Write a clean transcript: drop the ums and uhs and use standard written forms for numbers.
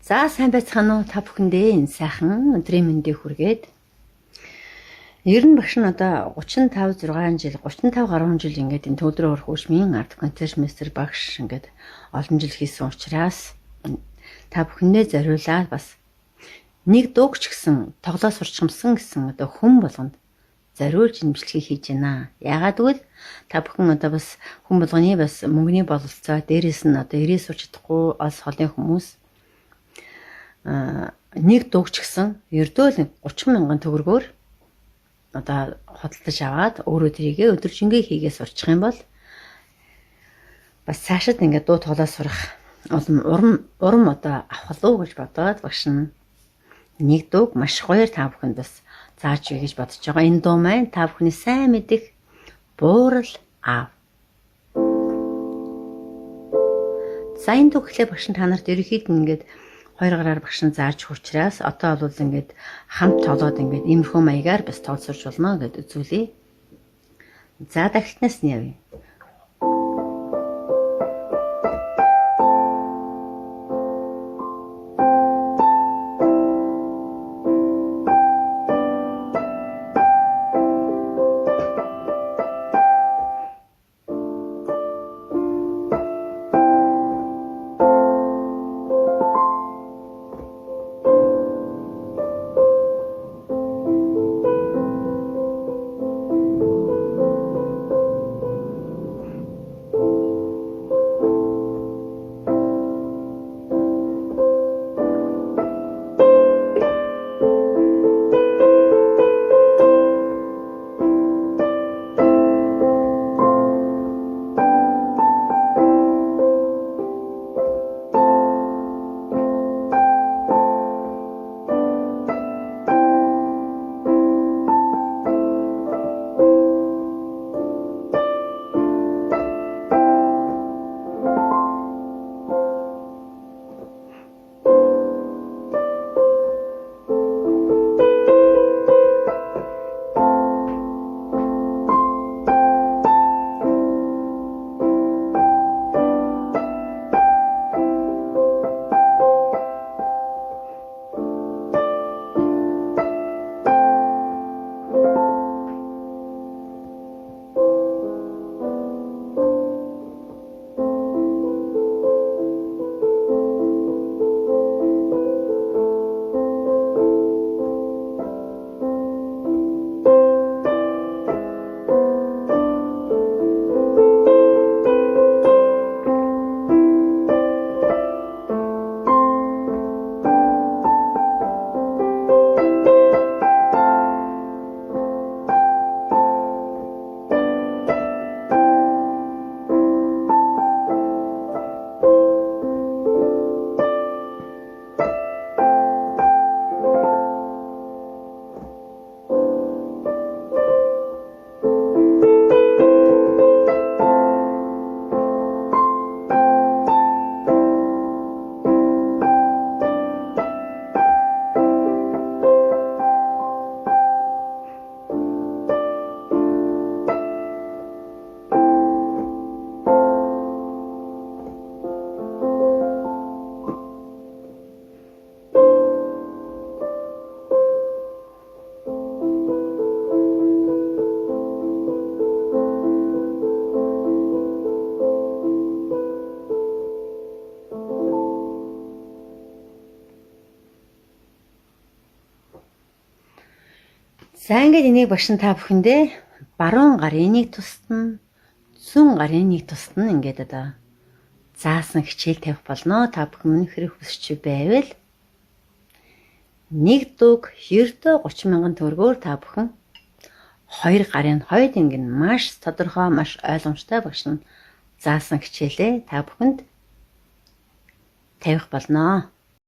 За сайн байцгаана уу та бүхэндээ энэ сайхан өдрийн мэндийг хүргээд. Ер нь багш нь одоо 35 6 жил 35 гаруй жил ингээд энэ төвдрөө орох хөгжмийн арт концертмейстер багш ингээд олон жил хийсэн учраас та бүхэндээ зориулаад бас нэг дууг ч гэсэн тоглоо сурчмсан гэсэн одоо хүн болгонд зориулж имжлэгийг хийж байна. Яагаад гэвэл та бүхэн одоо бас хүн болгоны бас мөнгөний бололцоо дээрээс нь одоо ирээ сурч чадахгүй олс холын хүмүүс нэг дууг ч гэсэн ердөө л 30 мянган төгрөгөөр одоо хөдөлж аваад өөрөө тэрийгэ өдөржингөө хийгээ сурчих юм бол бас цаашид ингээд дуу тоглоо сурах урам одоо авах луу гэж бодоод багш нь нэг дууг маш гоёор та бүхэнд бас зааж өгье гэж бодож байгаа. Энэ дуу маань та бүхний сайн мэдих Буурал аав. За энэ дуу гэхлээр багш нь та нарт ерөнхийд нь ингээд хоёр гараар багш нь зааж хүчрээс одоо бол ингээд хамт тоглоод ингээд иймэрхүү маягаар бас тоглож болно гэдээ үзүүлье. За дахилтнаас нь явъя. За ингээд энийг багш нь та бүхэндээ баруун гарын нэг тусад нь зүүн гарын нэг тусад нь ингээд одоо заасан хичээл тавих болно. Та бүхэн хэрэг хүсч байвал нэг дууг ердөө 30 мянган төгрөгөөр та бүхэн хоёр гарын хойд ингээд маш тодорхой маш ойлгомжтой багш нь заасан хичээлээ та бүхэнд тавих болно.